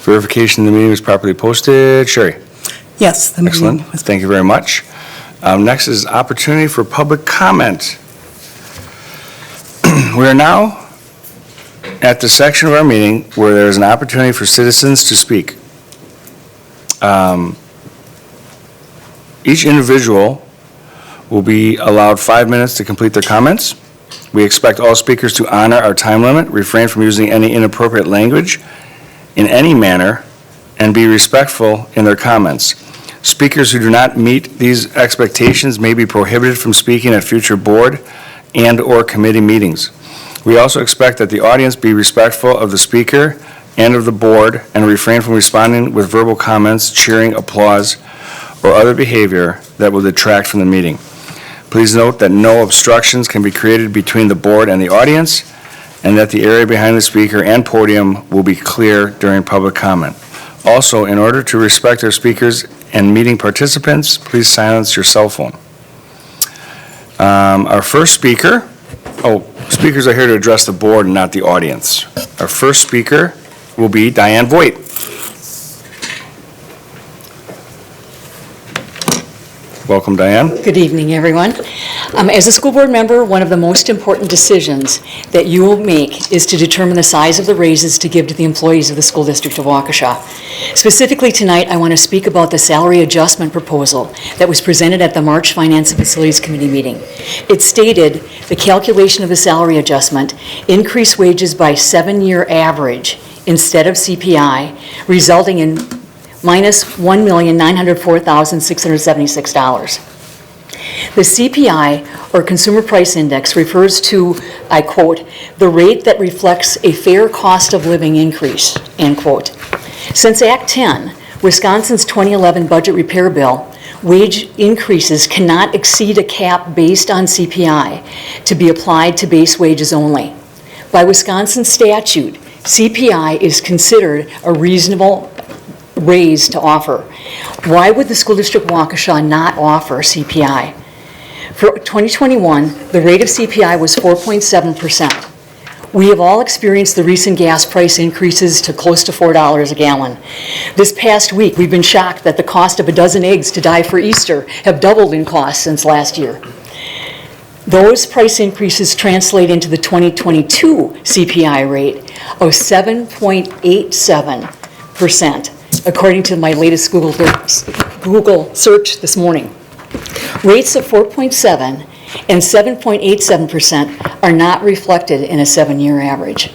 Verification of the meeting was properly posted. Sherry? Yes. The meeting Excellent. was- Thank you very much. Next is opportunity for public comment. We are now at the section of our meeting where there is an opportunity for citizens to speak. Each individual will be allowed 5 minutes to complete their comments. We expect all speakers to honor our time limit, refrain from using any inappropriate language in any manner, and be respectful in their comments. Speakers who do not meet these expectations may be prohibited from speaking at future board and/or committee meetings. We also expect that the audience be respectful of the speaker and of the board and refrain from responding with verbal comments, cheering, applause, or other behavior that will detract from the meeting. Please note that no obstructions can be created between the board and the audience, and that the area behind the speaker and podium will be clear during public comment. Also, in order to respect our speakers and meeting participants, please silence your cell phone. Our first speaker, speakers are here to address the board and not the audience. Our first speaker will be Diane Voigt. Welcome, Diane. Good evening, everyone. As a school board member, one of the most important decisions that you will make is to determine the size of the raises to give to the employees of the school district of Waukesha. Specifically tonight, I want to speak about the salary adjustment proposal that was presented at the March Finance and Facilities Committee meeting. It stated the calculation of the salary adjustment increased wages by 7-year average instead of CPI, resulting in minus $1,904,676. The CPI, or Consumer Price Index, refers to, I quote, the rate that reflects a fair cost of living increase, end quote. Since Act 10, Wisconsin's 2011 budget repair bill, wage increases cannot exceed a cap based on CPI to be applied to base wages only. By Wisconsin statute, CPI is considered a reasonable raise to offer. Why would the school district of Waukesha not offer CPI? For 2021, the rate of CPI was 4.7%. We have all experienced the recent gas price increases to close to $4 a gallon. This past week, we've been shocked that the cost of a dozen eggs to dye for Easter have doubled in cost since last year. Those price increases translate into the 2022 CPI rate of 7.87%. According to my latest Google search this morning. Rates of 4.7 and 7.87% are not reflected in a 7-year average.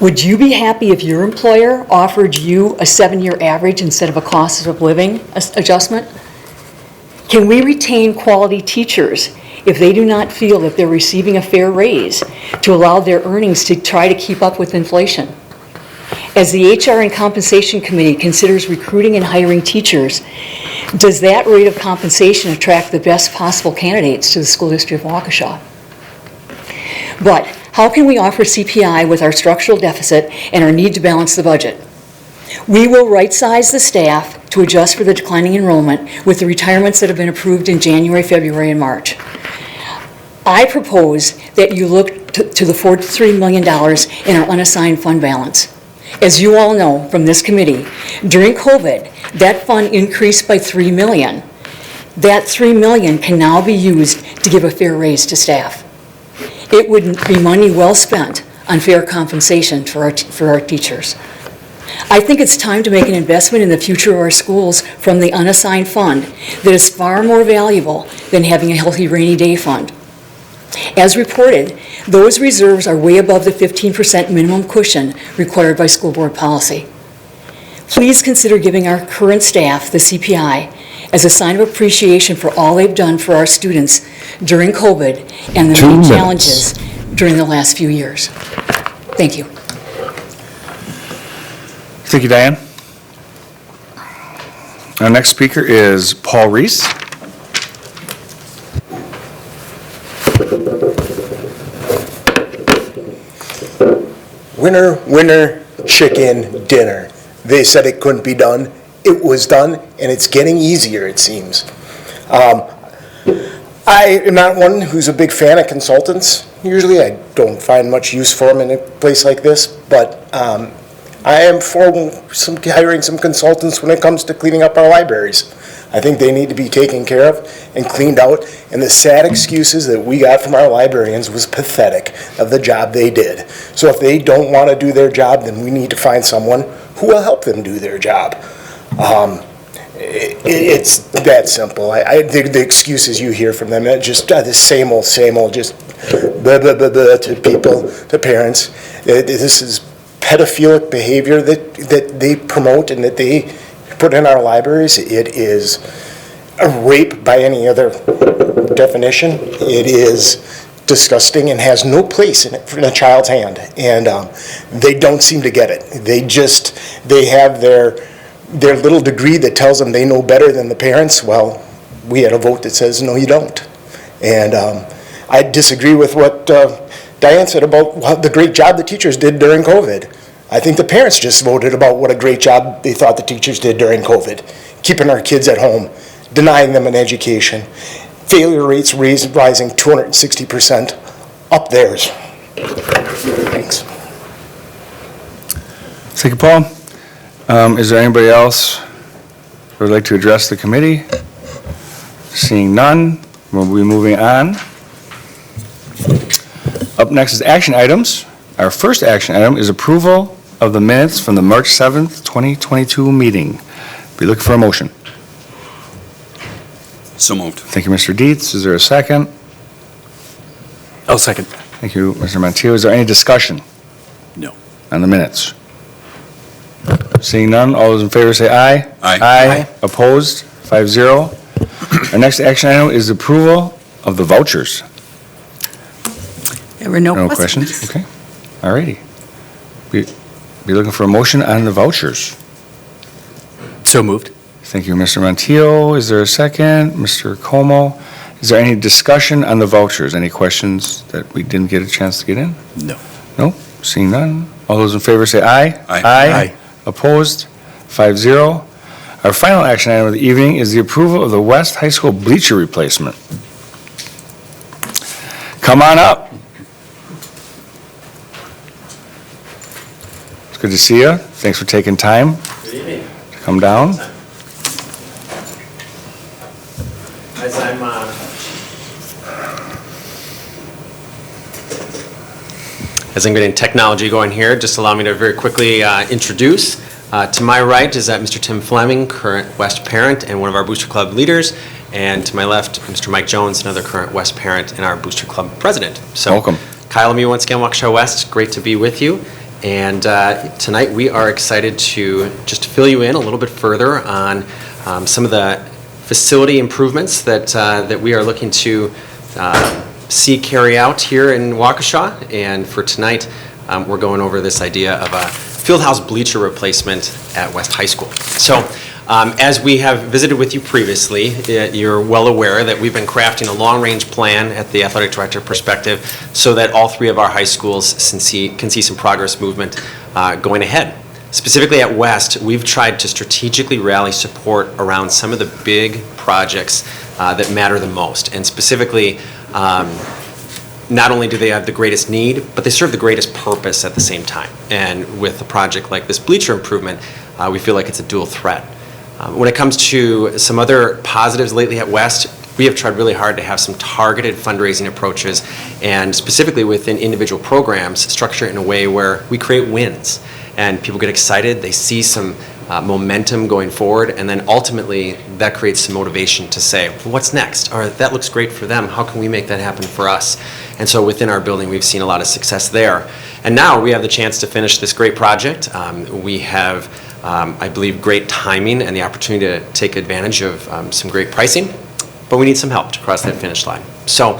Would you be happy if your employer offered you a 7-year average instead of a cost of living adjustment? Can we retain quality teachers if they do not feel that they're receiving a fair raise to allow their earnings to try to keep up with inflation? As the HR and Compensation Committee considers recruiting and hiring teachers, does that rate of compensation attract the best possible candidates to the school district of Waukesha? But how can we offer CPI with our structural deficit and our need to balance the budget? We will right-size the staff to adjust for the declining enrollment with the retirements that have been approved in January, February, and March. I propose that you look to the $43 million in our unassigned fund balance. As you all know from this committee, during COVID, that fund increased by $3 million. That $3 million can now be used to give a fair raise to staff. It would be money well spent on fair compensation for our teachers. I think it's time to make an investment in the future of our schools from the unassigned fund that is far more valuable than having a healthy rainy day fund. As reported, those reserves are way above the 15% minimum cushion required by school board policy. Please consider giving our current staff the CPI as a sign of appreciation for all they've done for our students during COVID and the many challenges during the last few years. Thank you. Thank you, Diane. Our next speaker is Paul Reese. Winner, winner, chicken dinner. They said it couldn't be done. It was done, and it's getting easier, it seems. I am not one who's a big fan of consultants. Usually I don't find much use for them in a place like this, but I am for hiring some consultants when it comes to cleaning up our libraries. I think they need to be taken care of and cleaned out, and the sad excuses that we got from our librarians was pathetic of the job they did. So if they don't want to do their job, then we need to find someone who will help them do their job. It's that simple. The excuses you hear from them, just the same old, just blah, blah, blah, blah to people, to parents. This is pedophilic behavior that they promote and that they put in our libraries. It is a rape by any other definition. It is disgusting and has no place in a child's hand. And they don't seem to get it. They have their little degree that tells them they know better than the parents. Well, we had a vote that says, no, you don't. And I disagree with what Diane said about the great job the teachers did during COVID. I think the parents just voted about what a great job they thought the teachers did during COVID, keeping our kids at home, denying them an education, failure rates rising 260%, up theirs. Thanks. Thank you, Paul. Is there anybody else who would like to address the committee? Seeing none, we'll be moving on. Up next is action items. Our first action item is approval of the minutes from the March 7th, 2022 meeting. Be looking for a motion. So moved. Thank you, Mr. Dietz. Is there a second? Oh, second. Thank you, Mr. Montiel. Is there any discussion No. on the minutes? Seeing none, all those in favor say aye. Aye. Aye. Opposed? 5-0. Our next action item is approval of the vouchers. There were no No questions. questions? Okay. All righty. Be looking for a motion on the vouchers. So moved. Thank you, Mr. Montiel. Is there a second? Mr. Como? Is there any discussion on the vouchers? Any questions that we didn't get a chance to get in? No. No? Seeing none? All those in favor say aye. Aye. Aye. Opposed? 5-0. Our final action item of the evening is the approval of the West High School bleacher replacement. Come on up. It's good to see you. Thanks for taking time Good evening. to come down. As I'm, getting technology going here, just allow me to very quickly introduce. To my right is Mr. Tim Fleming, current West parent and one of our Booster Club leaders. And to my left, Mr. Mike Jones, another current West parent and our Booster Club president. So, Welcome. Kyle and me once again, Waukesha West, great to be with you. And tonight we are excited to just fill you in a little bit further on some of the facility improvements that we are looking to see carry out here in Waukesha. And for tonight, we're going over this idea of a fieldhouse bleacher replacement at West High School. So as we have visited with you previously, you're well aware that we've been crafting a long-range plan at the athletic director perspective so that all three of our high schools can see some progress movement going ahead. Specifically at West, we've tried to strategically rally support around some of the big projects that matter the most. And specifically, not only do they have the greatest need, but they serve the greatest purpose at the same time. And with a project like this bleacher improvement, we feel like it's a dual threat. When it comes to some other positives lately at West, we have tried really hard to have some targeted fundraising approaches, and specifically within individual programs, structure it in a way where we create wins. And people get excited, they see some momentum going forward, and then ultimately that creates some motivation to say, well, what's next? Or that looks great for them, how can we make that happen for us? And so within our building, we've seen a lot of success there. And now we have the chance to finish this great project. We have, I believe, great timing and the opportunity to take advantage of some great pricing, but we need some help to cross that finish line. So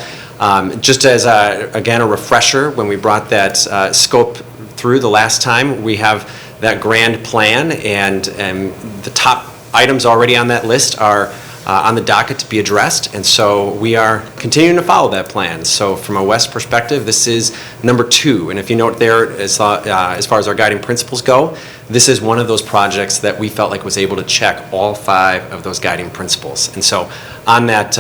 just as, again, a refresher, when we brought that scope through the last time, we have that grand plan, and the top items already on that list are on the docket to be addressed, and so we are continuing to follow that plan. So from a West perspective, this is number 2, and if you note there, as far as our guiding principles go, this is one of those projects that we felt like was able to check all 5 of those guiding principles. And so on that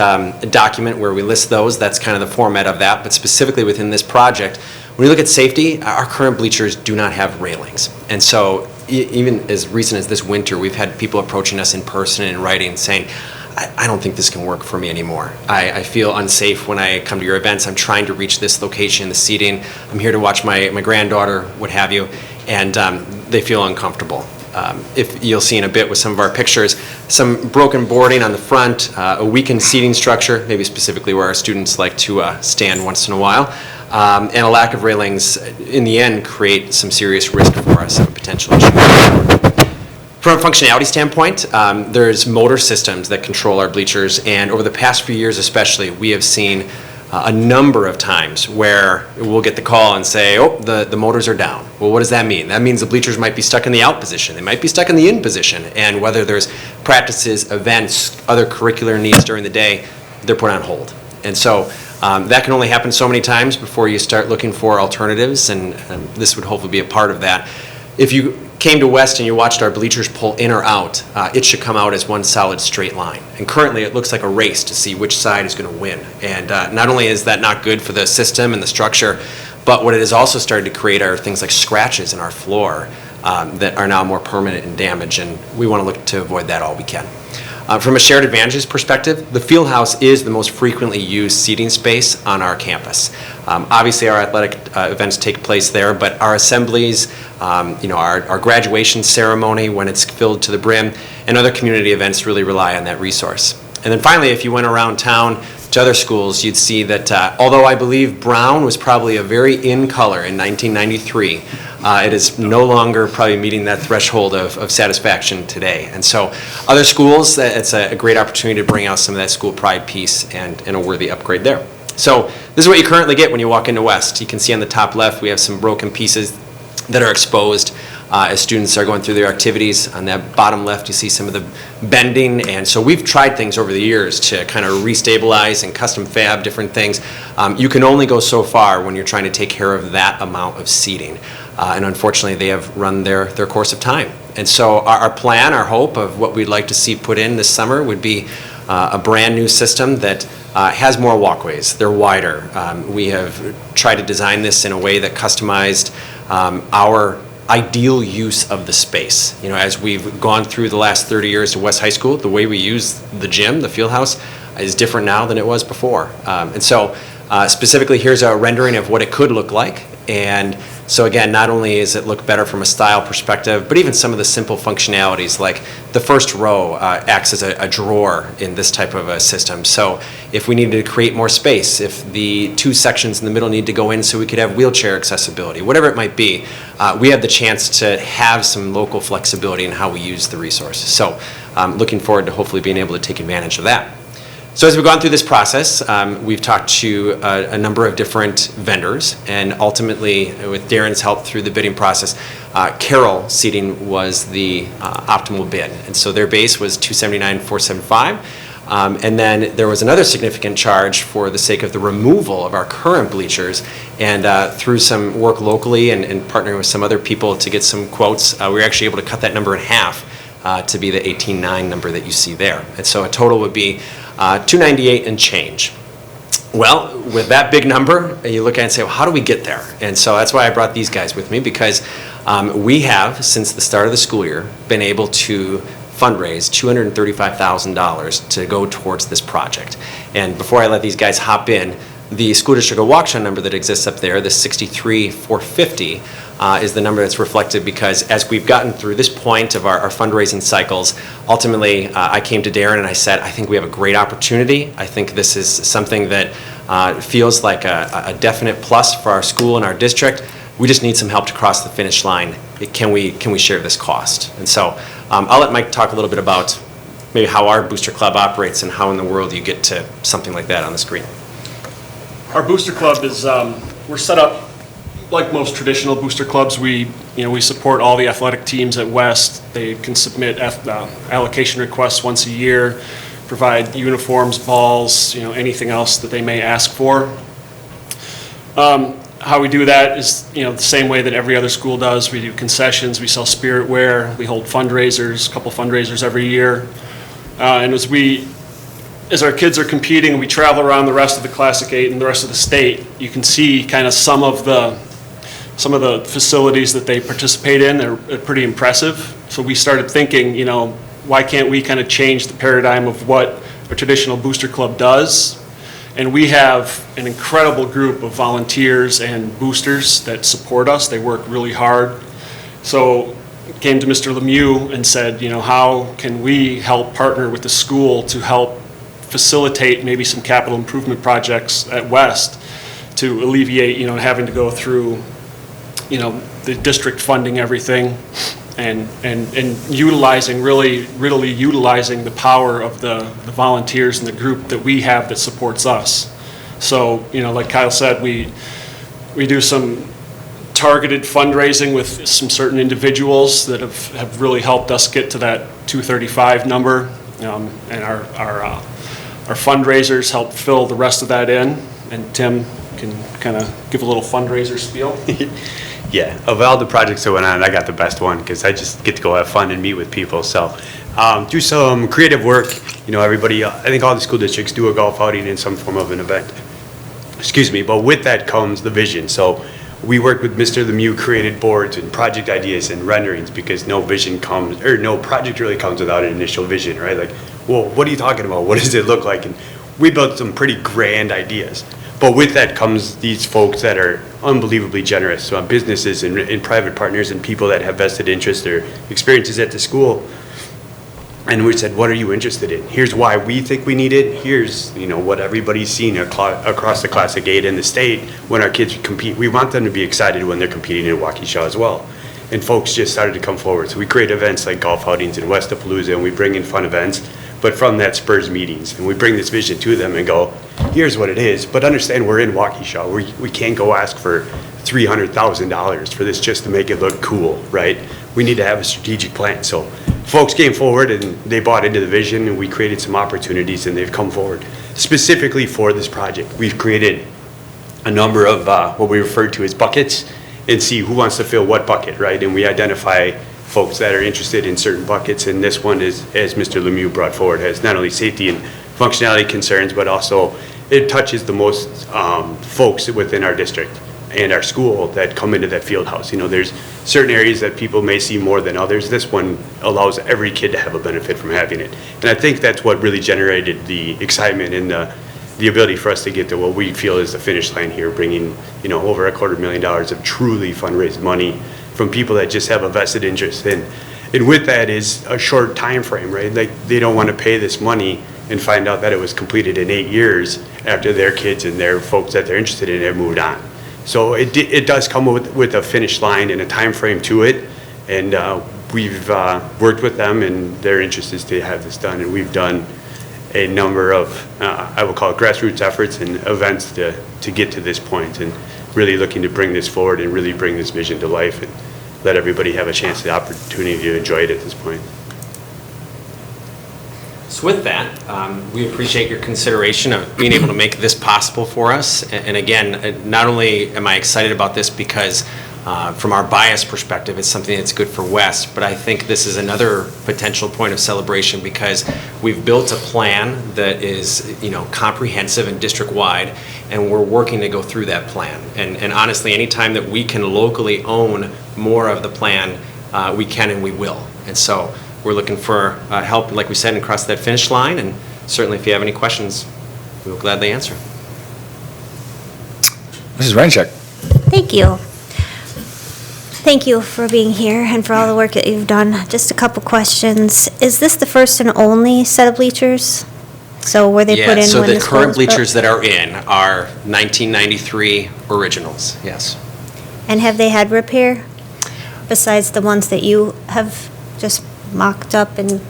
document where we list those, that's kind of the format of that, but specifically within this project, when you look at safety, our current bleachers do not have railings. And so even as recent as this winter, we've had people approaching us in person and in writing saying, I don't think this can work for me anymore. I feel unsafe when I come to your events. I'm trying to reach this location, the seating. I'm here to watch my granddaughter, what have you, and they feel uncomfortable. If you'll see in a bit with some of our pictures, some broken boarding on the front, a weakened seating structure, maybe specifically where our students like to stand once in a while, and a lack of railings, in the end, create some serious risk for us of a potential issue. From a functionality standpoint, there's motor systems that control our bleachers, and over the past few years especially, we have seen a number of times where we'll get the call and say, oh, the motors are down. Well, what does that mean? That means the bleachers might be stuck in the out position. They might be stuck in the in position. And whether there's practices, events, other curricular needs during the day, they're put on hold. And so that can only happen so many times before you start looking for alternatives, and this would hopefully be a part of that. If you came to West and you watched our bleachers pull in or out, it should come out as one solid straight line. And currently it looks like a race to see which side is going to win. And not only is that not good for the system and the structure, but what it has also started to create are things like scratches in our floor that are now more permanent and damaged, and we want to look to avoid that all we can. From a shared advantages perspective, the field house is the most frequently used seating space on our campus. Obviously, our athletic events take place there, but our assemblies, our graduation ceremony when it's filled to the brim, and other community events really rely on that resource. And then finally, if you went around town to other schools, you'd see that although I believe brown was probably a very in color in 1993, it is no longer probably meeting that threshold of satisfaction today. And so other schools, it's a great opportunity to bring out some of that school pride piece and a worthy upgrade there. So this is what you currently get when you walk into West. You can see on the top left we have some broken pieces that are exposed as students are going through their activities. On that bottom left you see some of the bending, and so we've tried things over the years to kind of restabilize and custom fab different things. You can only go so far when you're trying to take care of that amount of seating. And unfortunately, they have run their course of time. And so our plan, our hope of what we'd like to see put in this summer would be a brand new system that has more walkways. They're wider. We have tried to design this in a way that customized our ideal use of the space. You know, as we've gone through the last 30 years at West High School, the way we use the gym, the field house, is different now than it was before. And so specifically, here's a rendering of what it could look like. And so again, not only does it look better from a style perspective, but even some of the simple functionalities, like the first row acts as a drawer in this type of a system. So if we needed to create more space, if the two sections in the middle need to go in so we could have wheelchair accessibility, whatever it might be, we have the chance to have some local flexibility in how we use the resources. So looking forward to hopefully being able to take advantage of that. So as we've gone through this process, we've talked to a number of different vendors, and ultimately, with Darren's help through the bidding process, Carroll Seating was the optimal bid. And so their base was $279,475. And then there was another significant charge for the sake of the removal of our current bleachers, and through some work locally and partnering with some other people to get some quotes, we were actually able to cut that number in half to be the 18.9 number that you see there. And so a total would be $298 and change. Well, with that big number, you look at it and say, well, how do we get there? And so that's why I brought these guys with me, because we have, since the start of the school year, been able to fundraise $235,000 to go towards this project. And before I let these guys hop in, the school district of Waukesha number that exists up there, the $63,450, is the number that's reflected, because as we've gotten through this point of our fundraising cycles, ultimately I came to Darren and I said, I think we have a great opportunity. I think this is something that feels like a definite plus for our school and our district. We just need some help to cross the finish line. Can we share this cost? And so I'll let Mike talk a little bit about maybe how our booster club operates and how in the world you get to something like that on the screen. Our booster club is, we're set up like most traditional booster clubs. We support all the athletic teams at West. They can submit allocation requests once a year, provide uniforms, balls, anything else that they may ask for. How we do that is, the same way that every other school does. We do concessions, we sell spirit wear, we hold fundraisers, a couple fundraisers every year. And as our kids are competing, we travel around the rest of the Classic 8 and the rest of the state. You can see kind of some of the some of the facilities that they participate in, they're pretty impressive. So we started thinking, why can't we kind of change the paradigm of what a traditional booster club does? And we have an incredible group of volunteers and boosters that support us. They work really hard. So came to Mr. Lemieux and said, how can we help partner with the school to help facilitate maybe some capital improvement projects at West to alleviate, having to go through, the district funding everything and utilizing, really utilizing the power of the volunteers and the group that we have that supports us. So, like Kyle said, we do some targeted fundraising with some certain individuals that have really helped us get to that 235 number, and our fundraisers help fill the rest of that in. And Tim can kind of give a little fundraiser spiel. Yeah, of all the projects that went on, I got the best one because I just get to go have fun and meet with people. So do some creative work. Everybody, I think all the school districts do a golf outing in some form of an event. Excuse me, but with that comes the vision. So we worked with Mr. Lemieux, created boards and project ideas and renderings because no project really comes without an initial vision, right? Like, well, what are you talking about? What does it look like? And we built some pretty grand ideas. But with that comes these folks that are unbelievably generous, so businesses and private partners and people that have vested interest or experiences at the school. And we said, what are you interested in? Here's why we think we need it. Here's what everybody's seen across the Classic 8 in the state when our kids compete. We want them to be excited when they're competing in Waukesha as well. And folks just started to come forward. So we create events like golf outings in Westapalooza, and we bring in fun events. But from that spurs meetings, and we bring this vision to them and go, here's what it is, but understand we're in Waukesha. We can't go ask for $300,000 for this just to make it look cool, right? We need to have a strategic plan. So folks came forward and they bought into the vision, and we created some opportunities, and they've come forward specifically for this project. We've created a number of what we refer to as buckets and see who wants to fill what bucket, right? And we identify folks that are interested in certain buckets, and this one is, as Mr. Lemieux brought forward, has not only safety and functionality concerns, but also it touches the most folks within our district and our school that come into that field house. There's certain areas that people may see more than others. This one allows every kid to have a benefit from having it. And I think that's what really generated the excitement and the ability for us to get to what we feel is the finish line here, bringing over $250,000 of truly fundraised money from people that just have a vested interest in. And with that is a short time frame, right? Like, they don't want to pay this money and find out that it was completed in 8 years after their kids and their folks that they're interested in have moved on. So it does come with a finish line and a time frame to it. And we've worked with them, and their interest is to have this done. And we've done a number of, I would call it grassroots efforts and events to get to this point, and really looking to bring this forward and really bring this vision to life and let everybody have a chance, the opportunity to enjoy it at this point. So with that, we appreciate your consideration of being able to make this possible for us. And again, not only am I excited about this because from our bias perspective, it's something that's good for West, but I think this is another potential point of celebration because we've built a plan that is, comprehensive and district-wide, and we're working to go through that plan. And honestly, anytime that we can locally own more of the plan, we can and we will. And so we're looking for help, like we said, and cross that finish line. And certainly, if you have any questions, we will gladly answer. Mrs. Reincheck. Thank you. Thank you for being here and for all the work that you've done. Just a couple questions. Is this the first and only set of bleachers? So were they put in so when the the school current was built? bleachers that are in are 1993 originals, yes. And have they had repair besides the ones that you have just mocked up and?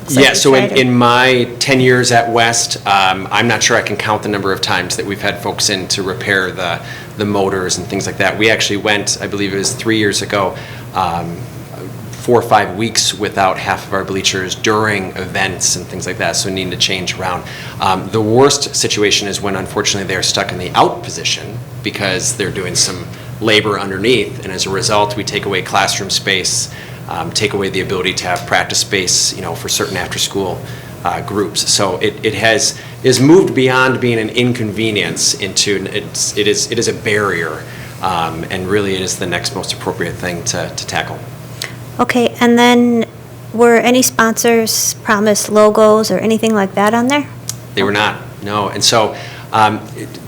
looks like Yeah, you so tried in my 10 years at West, I'm not sure I can count the number of times that we've had folks in to repair the motors and things like that. We actually went, I believe it was 3 years ago, 4 or 5 weeks without half of our bleachers during events and things like that, so needing to change around. The worst situation is when unfortunately they're stuck in the out position because they're doing some labor underneath, and as a result, we take away classroom space, take away the ability to have practice space, for certain after-school groups. So it has moved beyond being an inconvenience into it is a barrier And really, it is the next most appropriate thing to tackle. Okay, and then were any sponsors promised logos or anything like that on there? They were not, no. And so,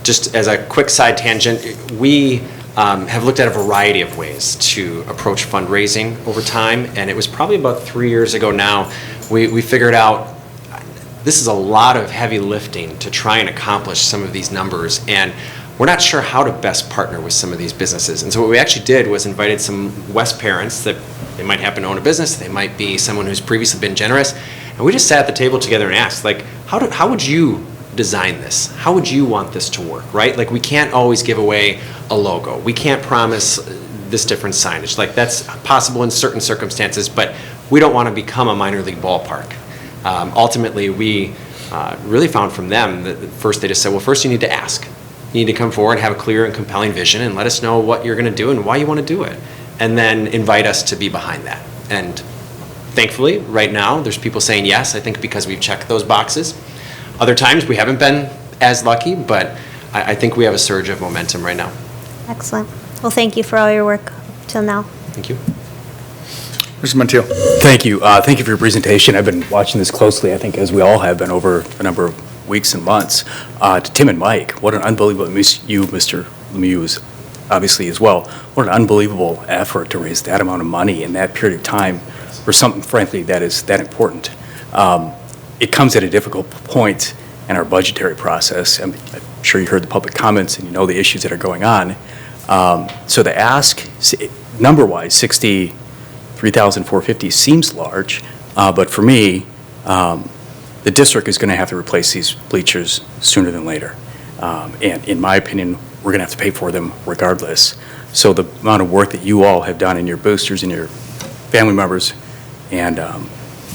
just as a quick side tangent, we have looked at a variety of ways to approach fundraising over time, and it was probably about 3 years ago now, we figured out this is a lot of heavy lifting to try and accomplish some of these numbers, and we're not sure how to best partner with some of these businesses. And so what we actually did was invited some West parents that they might happen to own a business, they might be someone who's previously been generous, and we just sat at the table together and asked, like, how would you design this? How would you want this to work, right? Like, we can't always give away a logo. We can't promise this different signage. Like, that's possible in certain circumstances, but we don't want to become a minor league ballpark. Ultimately, we really found from them that first they just said, well, first you need to ask. You need to come forward and have a clear and compelling vision and let us know what you're going to do and why you want to do it. And then invite us to be behind that. And thankfully, right now, there's people saying yes, I think because we've checked those boxes. Other times, we haven't been as lucky, but I think we have a surge of momentum right now. Excellent. Well, thank you for all your work till now. Thank you. Mr. Montiel. Thank you. Thank you for your presentation. I've been watching this closely, I think, as we all have been over a number of weeks and months. To Tim and Mike, what an unbelievable, you, Mr. Lemieux, obviously as well, what an unbelievable effort to raise that amount of money in that period of time for something, frankly, that is that important. It comes at a difficult point in our budgetary process. I'm sure you heard the public comments and you know the issues that are going on. So the ask, number-wise, $63,450 seems large, but for me, the district is going to have to replace these bleachers sooner than later. And in my opinion, we're going to have to pay for them regardless. So the amount of work that you all have done in your boosters and your family members and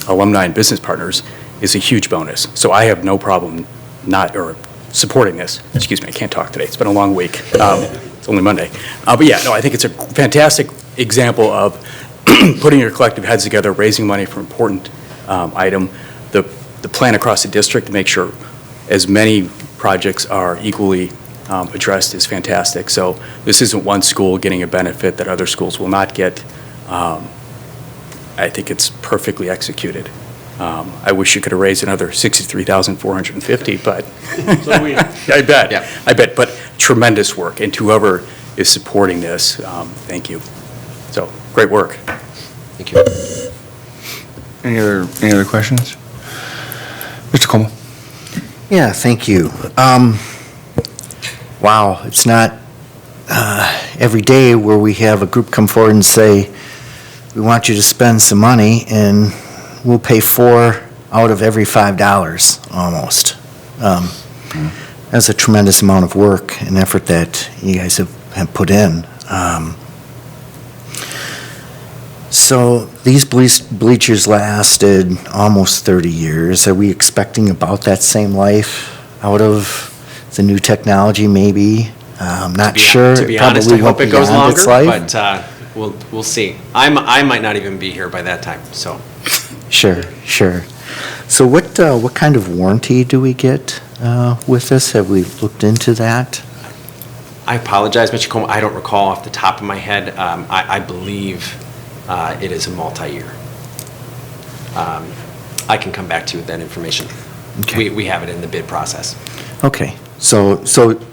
alumni and business partners is a huge bonus. So I have no problem supporting this. Excuse me, I can't talk today. It's been a long week. It's only Monday. But yeah, no, I think it's a fantastic example of putting your collective heads together, raising money for an important item. The plan across the district to make sure as many projects are equally addressed is fantastic. So this isn't one school getting a benefit that other schools will not get. I think it's perfectly executed. I wish you could have raised another $63,450, but So do we. I bet. Yeah. I bet. But tremendous work, and to whoever is supporting this, thank you. So great work. Thank you. Any other questions? Mr. Como. Yeah, thank you. Wow, it's not every day where we have a group come forward and say, we want you to spend some money, and we'll pay $4 out of every $5 almost. That's a tremendous amount of work and effort that you guys have put in. So these bleachers lasted almost 30 years. Are we expecting about that same life out of the new technology maybe? I'm not sure. To be honest, I Probably won't hope it goes beyond its longer, life. but we'll see. I might not even be here by that time, so. Sure. So what kind of warranty do we get with this? Have we looked into that? I apologize, Mr. Como, I don't recall off the top of my head. I believe it is a multi-year. I can come back to you with that information. Okay. We have it in the bid process. Okay, so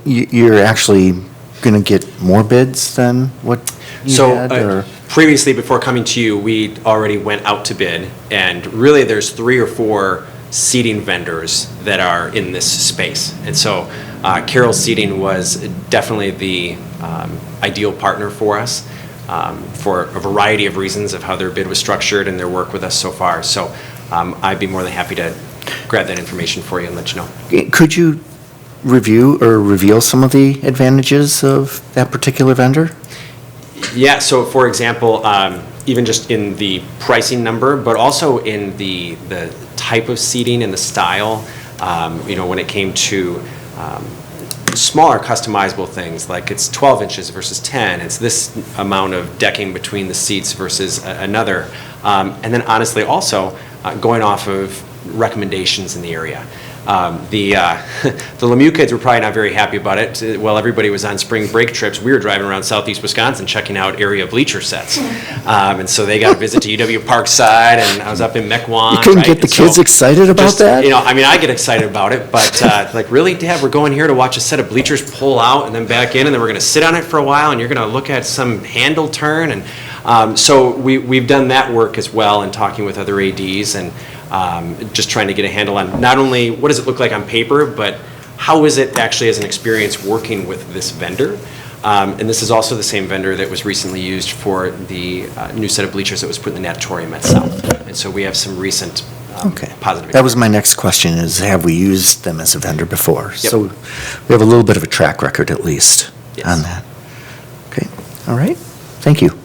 you're actually going to get more bids than what you So had, or? previously, before coming to you, we already went out to bid, and really there's 3 or 4 seating vendors that are in this space. And so Carroll Seating was definitely the ideal partner for us for a variety of reasons of how their bid was structured and their work with us so far. So I'd be more than happy to grab that information for you and let you know. Could you review or reveal some of the advantages of that particular vendor? Yeah, so for example, even just in the pricing number, but also in the type of seating and the style, when it came to smaller customizable things, like it's 12 inches versus 10, it's this amount of decking between the seats versus another. And then honestly also going off of recommendations in the area. The the Lemieux kids were probably not very happy about it. While everybody was on spring break trips, we were driving around southeast Wisconsin checking out area bleacher sets. And so they got a visit to UW Parkside, and I was up in Mequon. You couldn't right? get the And so kids excited about just, that? You know, I mean, I get excited about it, but like, really, Dad, we're going here to watch a set of bleachers pull out and then back in, and then we're going to sit on it for a while, and you're going to look at some handle turn. And so we've done that work as well, and talking with other ADs, and just trying to get a handle on not only what does it look like on paper, but how is it actually as an experience working with this vendor. And this is also the same vendor that was recently used for the new set of bleachers that was put in the natatorium at South. And so we have some recent Okay. positive. That was my next question, is have we used them as a vendor before? Yep. So we have a little bit of a track record at least Yes. on that. Okay, all right, thank you.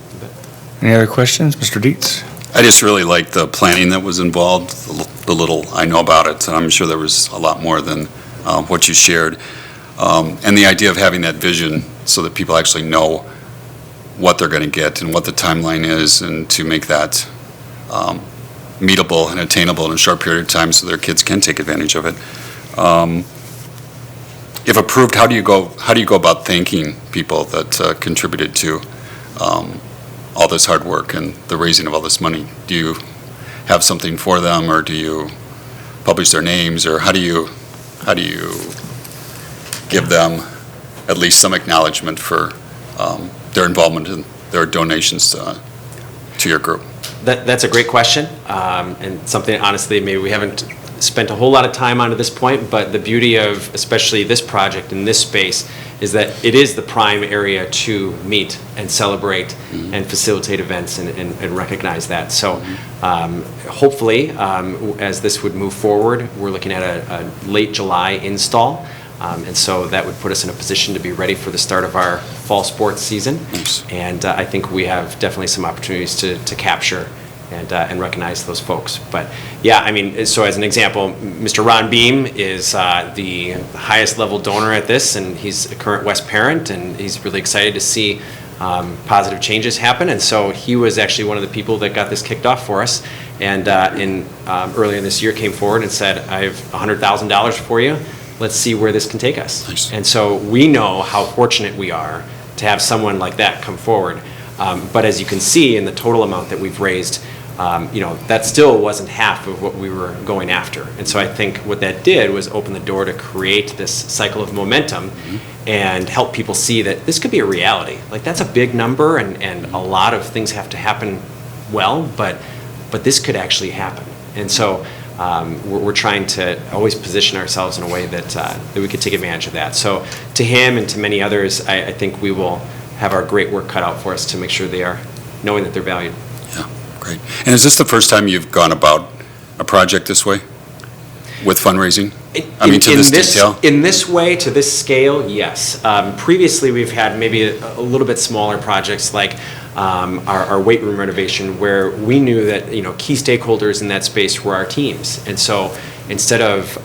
Any other questions? Mr. Dietz? I just really like the planning that was involved, the little I know about it. I'm sure there was a lot more than what you shared. And the idea of having that vision so that people actually know what they're going to get and what the timeline is, and to make that meetable and attainable in a short period of time so their kids can take advantage of it. If approved, how do you go about thanking people that contributed to all this hard work and the raising of all this money? Do you have something for them, or do you publish their names, or how do you give them at least some acknowledgement for their involvement and their donations to your group? That's a great question, and something, honestly, maybe we haven't spent a whole lot of time on to this point, but the beauty of especially this project in this space is that it is the prime area to meet and celebrate and facilitate events and recognize that. So hopefully, as this would move forward, we're looking at a late July install. And so that would put us in a position to be ready for the start of our fall sports season. Nice. And I think we have definitely some opportunities to capture and recognize those folks. But yeah, I mean, so as an example, Mr. Ron Beam is the highest level donor at this, and he's a current West parent, and he's really excited to see positive changes happen. And so he was actually one of the people that got this kicked off for us. And earlier this year came forward and said, I have $100,000 for you. Let's see where this can take us. Nice. And so we know how fortunate we are to have someone like that come forward. But as you can see in the total amount that we've raised, that still wasn't half of what we were going after. And so I think what that did was open the door to create this cycle of momentum and help people see that this could be a reality. Like, that's a big number, and a lot of things have to happen well, but this could actually happen. And so we're trying to always position ourselves in a way that we could take advantage of that. So to him and to many others, I think we will have our great work cut out for us to make sure they are knowing that they're valued. Yeah, great. And is this the first time you've gone about a project this way with fundraising? I mean, to this detail? In this way, to this scale, yes. Previously, we've had maybe a little bit smaller projects like our weight room renovation, where we knew that key stakeholders in that space were our teams, and so instead of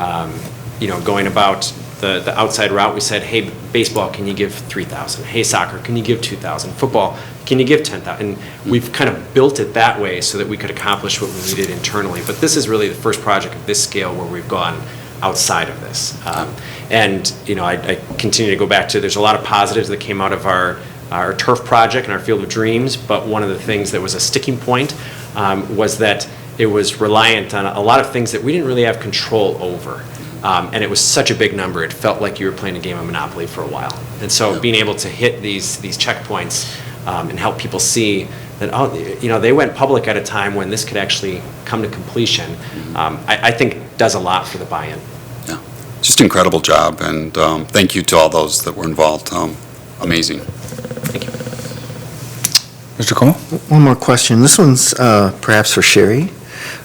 going about the outside route, we said, hey, baseball, can you give $3,000? Hey, soccer, can you give $2,000? Football, can you give $10,000? And we've kind of built it that way so that we could accomplish what we needed internally. But this is really the first project of this scale where we've gone outside of this. And I continue to go back to, there's a lot of positives that came out of our turf project and our Field of Dreams, but one of the things that was a sticking point was that it was reliant on a lot of things that we didn't really have control over. And it was such a big number, it felt like you were playing a game of Monopoly for a while. And so being able to hit these checkpoints and help people see that, they went public at a time when this could actually come to completion, I think does a lot for the buy-in. Yeah, just incredible job, and thank you to all those that were involved. Amazing. Thank you. Mr. Como? One more question. This one's perhaps for Sherry.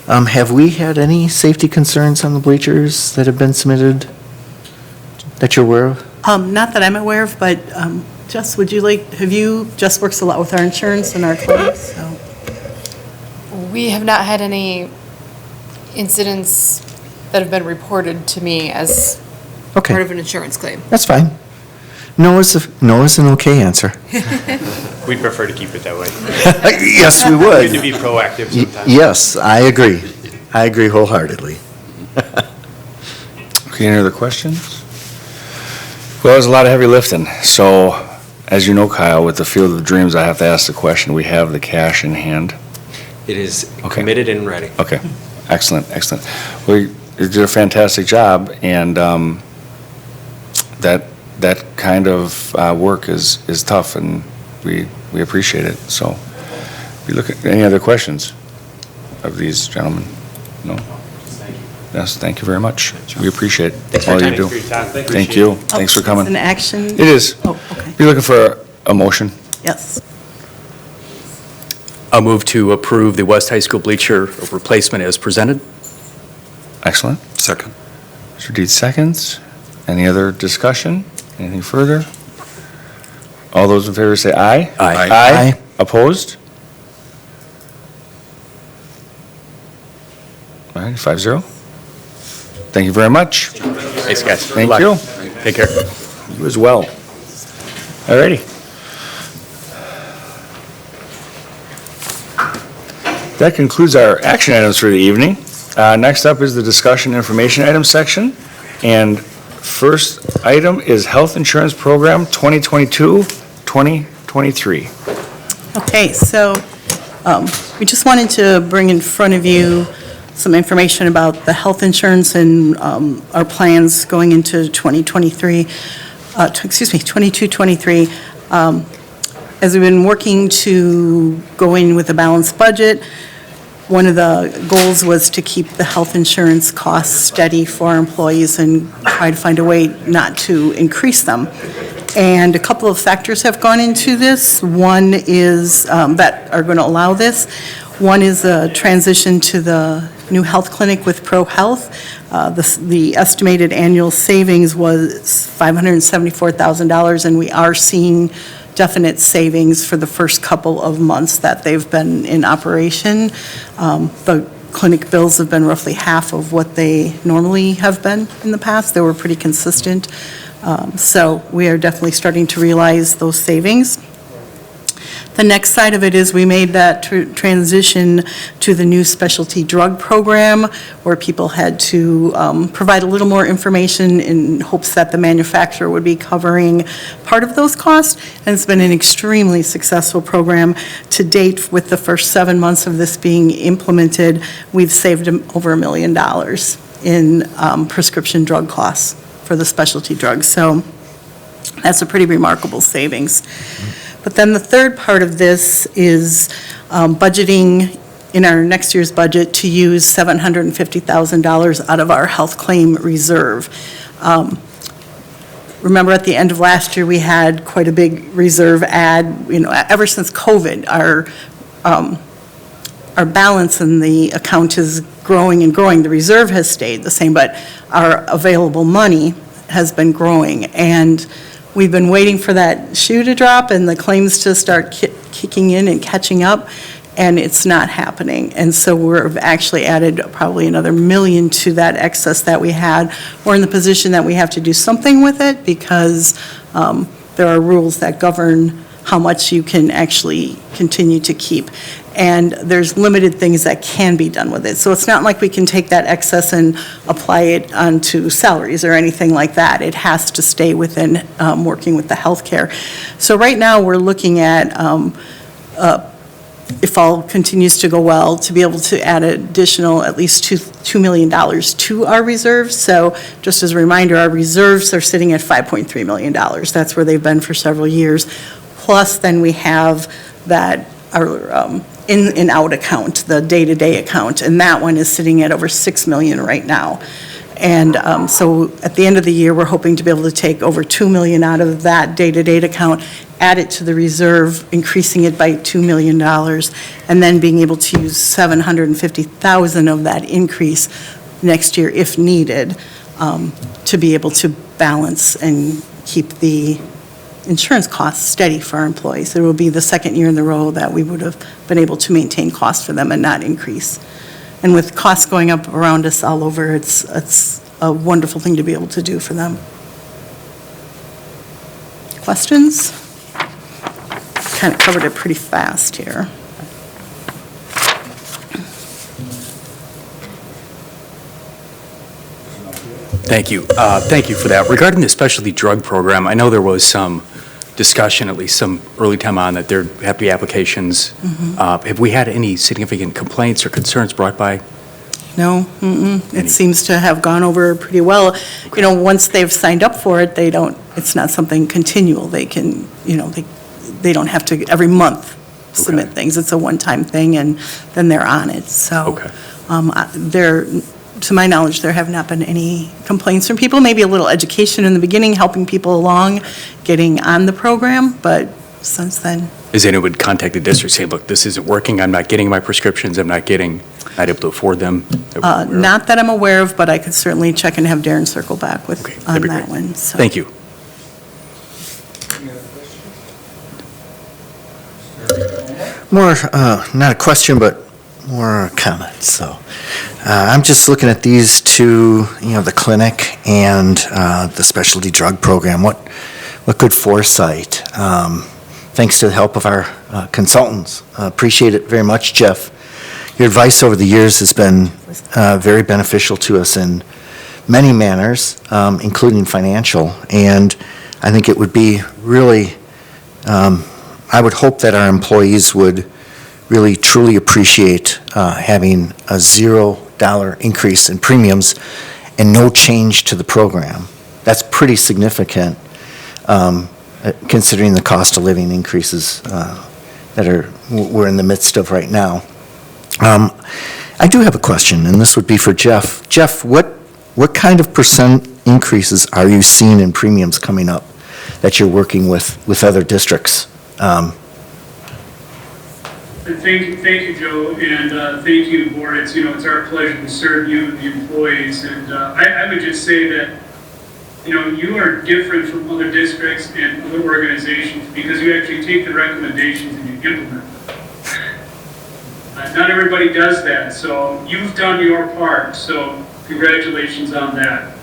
Have we had any safety concerns on the bleachers that have been submitted that you're aware of? Not that I'm aware of, but Jess, Jess works a lot with our insurance and our claims, so. We have not had any incidents that have been reported to me as Okay, part of an insurance claim. that's fine. No is an okay answer. We'd prefer to keep it that way. Yes, we We need to would. be proactive sometimes. Yes, I agree. I agree wholeheartedly. Okay, any other questions? Well, there's a lot of heavy lifting. So, as you know, Kyle, with the Field of Dreams, I have to ask the question. We have the cash in hand. It is Okay. committed and ready. Okay, excellent, excellent. Well, you did a fantastic job, and that kind of work is tough, and we appreciate it. So, we look at any other questions of these gentlemen? No? Yes, thank you very much. We appreciate all you do. Thank you. Thanks for It's coming. an action? It is. Oh, okay, You're looking for a motion? yes. I'll move to approve the West High School bleacher replacement as presented. Excellent. Second. Mr. Deeds seconds. Any other discussion? Anything further? All those in favor say aye. Aye. Aye. Opposed? All right, 5-0. Thank you very much. Thanks, guys. Good Thank luck. you. Take care. You as well. All righty. That concludes our action items for the evening. Next up is the discussion information item section. And first item is Health Insurance Program 2022-2023. Okay, so we just wanted to bring in front of you some information about the health insurance and our plans going into 2023, 22-23. As we've been working to go in with a balanced budget, one of the goals was to keep the health insurance costs steady for our employees and try to find a way not to increase them. And a couple of factors have gone into this. One is that are going to allow this. One is a transition to the new health clinic with ProHealth. The estimated annual savings was $574,000, and we are seeing definite savings for the first couple of months that they've been in operation. The clinic bills have been roughly half of what they normally have been in the past. They were pretty consistent. So we are definitely starting to realize those savings. The next side of it is we made that transition to the new specialty drug program, where people had to provide a little more information in hopes that the manufacturer would be covering part of those costs. And it's been an extremely successful program. To date, with the first 7 months of this being implemented, we've saved over $1 million in prescription drug costs for the specialty drugs. So that's a pretty remarkable savings. But then the third part of this is budgeting in our next year's budget to use $750,000 out of our health claim reserve. Remember at the end of last year, we had quite a big reserve add. You know, ever since COVID, our balance in the account is growing and growing. The reserve has stayed the same, but our available money has been growing. And we've been waiting for that shoe to drop and the claims to start kicking in and catching up, and it's not happening. And so we've actually added probably another $1 million to that excess that we had. We're in the position that we have to do something with it because there are rules that govern how much you can actually continue to keep. And there's limited things that can be done with it. So it's not like we can take that excess and apply it onto salaries or anything like that. It has to stay within working with the healthcare. So right now, we're looking at, if all continues to go well, to be able to add additional at least $2 million to our reserves. So just as a reminder, our reserves are sitting at $5.3 million. That's where they've been for several years. Plus, then we have that, our in and out account, the day-to-day account, and that one is sitting at over $6 million right now. And so at the end of the year, we're hoping to be able to take over $2 million out of that day-to-day account, add it to the reserve, increasing it by $2 million, and then being able to use $750,000 of that increase next year if needed to be able to balance and keep the insurance costs steady for our employees. It will be the second year in a row that we would have been able to maintain costs for them and not increase. And with costs going up around us all over, it's a wonderful thing to be able to do for them. Questions? Kind of covered it pretty fast here. Thank you. Thank you for that. Regarding the specialty drug program, I know there was some discussion, at least some early time on, that there have to be applications. Have we had any significant complaints or concerns brought by? No, Any- it seems to have gone over pretty well. You know, once they've signed up for it, it's not something continual. They can, they don't have to every month submit Okay. things. It's a one-time thing, and then they're on it. So, Okay. to my knowledge, there have not been any complaints from people. Maybe a little education in the beginning, helping people along, getting on the program, but since then, Is anyone contact the district saying, look, this isn't working, I'm not getting my prescriptions, not able to afford them? not that I'm aware of, but I could certainly check and have Darren circle back with, Okay, that'd on be that great. one. So. Thank you. More, not a question, but more a comment, so. I'm just looking at these two, the clinic and the specialty drug program. What good foresight. Thanks to the help of our consultants. Appreciate it very much, Jeff. Your advice over the years has been very beneficial to us in many manners, including financial. And I think it would be really, I would hope that our employees would really truly appreciate having a $0 increase in premiums and no change to the program. That's pretty significant, considering the cost of living increases that we're in the midst of right now. I do have a question, and this would be for Jeff. Jeff, what kind of percent increases are you seeing in premiums coming up that you're working with other districts? Thank you, Joe, and thank you, board. It's our pleasure to serve you and the employees. And I would just say that, you are different from other districts and other organizations because you actually take the recommendations and you implement them. Not everybody does that, so you've done your part, so congratulations on that.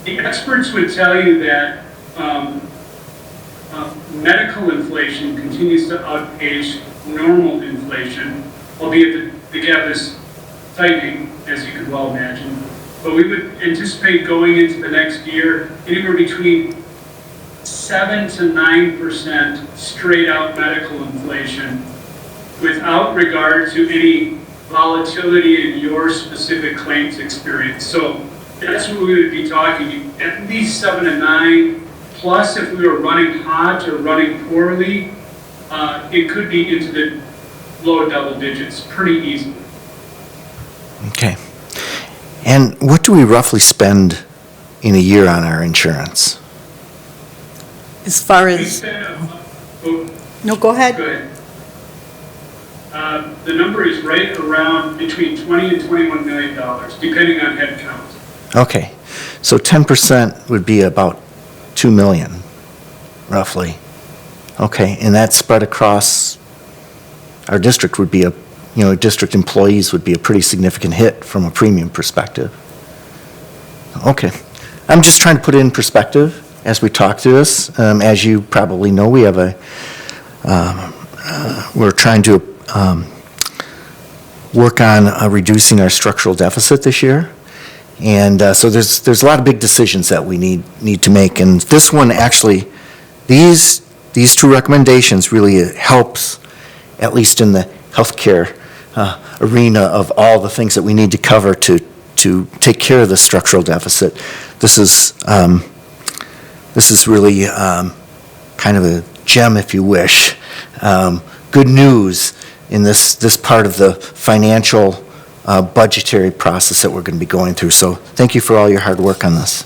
The experts would tell you that medical inflation continues to outpace normal inflation, albeit the gap is tightening, as you could well imagine. But we would anticipate going into the next year anywhere between 7 to 9% straight out medical inflation without regard to any volatility in your specific claims experience. So that's what we would be talking, at least 7 to 9, plus if we were running hot or running poorly, it could be into the low double digits pretty easily. Okay. And what do we roughly spend in a year on our insurance? As far We as, spend, no, go ahead. go ahead. The number is right around between 20 and $21 million, depending on head count. Okay, so 10% would be about 2 million, roughly. Okay, and that spread across our district would be district employees would be a pretty significant hit from a premium perspective. Okay, I'm just trying to put it in perspective as we talk through this. As you probably know, we have we're trying to work on reducing our structural deficit this year. And so there's a lot of big decisions that we need to make. And this one actually, these two recommendations really helps, at least in the healthcare arena of all the things that we need to cover to take care of the structural deficit. This is really kind of a gem, if you wish. Good news in this part of the financial budgetary process that we're going to be going through. So thank you for all your hard work on this.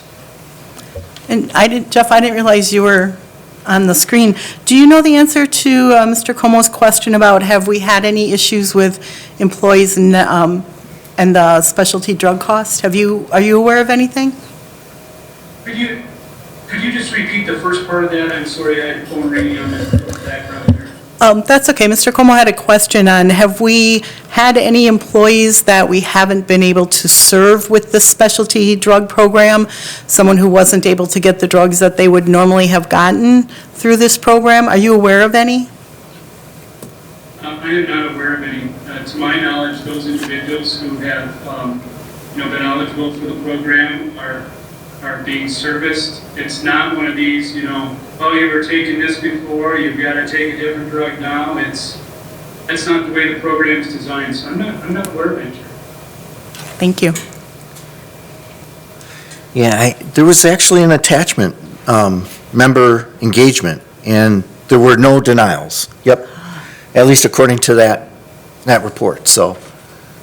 And Jeff, I didn't realize you were on the screen. Do you know the answer to Mr. Como's question about have we had any issues with employees and the specialty drug cost? Are you aware of anything? Could you just repeat the first part of that? I'm sorry, I had phone ringing on the background here. That's okay. Mr. Como had a question on, have we had any employees that we haven't been able to serve with the specialty drug program? Someone who wasn't able to get the drugs that they would normally have gotten through this program? Are you aware of any? I am not aware of any. To my knowledge, those individuals who have been eligible for the program are being serviced. It's not one of these, oh, you were taking this before, you've got to take a different drug now. That's not the way the program is designed, so I'm not aware of it. Thank you. Yeah, there was actually an attachment, member engagement, and there were no denials. Yep, at least according to that report, so,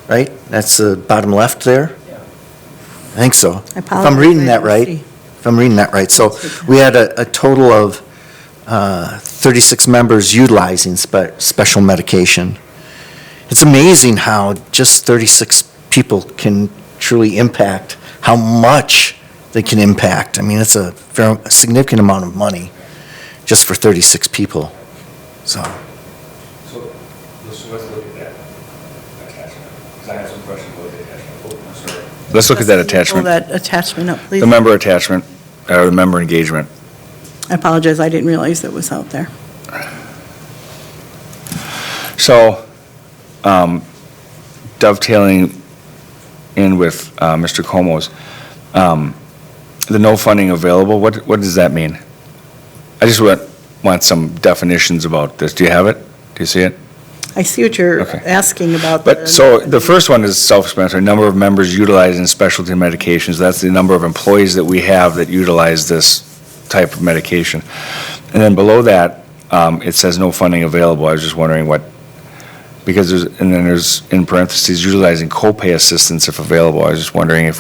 right? That's the bottom left there? I think so. If I'm reading that right. So we had a total of 36 members utilizing special medication. It's amazing how just 36 people can truly impact how much they can impact. I mean, it's a significant amount of money just for 36 people, so. So let's look at that attachment, because I have some questions about the attachment. Oh, I'm sorry. Let's look at that Pull attachment, that attachment up, please. the member attachment, or the member engagement. I apologize, I didn't realize it was out there. So, dovetailing in with Mr. Como's, the no funding available, what does that mean? I just want some definitions about this. Do you have it? Do you see it? I see what you're Okay. asking about. But, so, the first one is self-explanatory, number of members utilizing specialty medications. That's the number of employees that we have that utilize this type of medication. And then below that, it says no funding available. I was just wondering what, because there's in parentheses, utilizing copay assistance if available. I was just wondering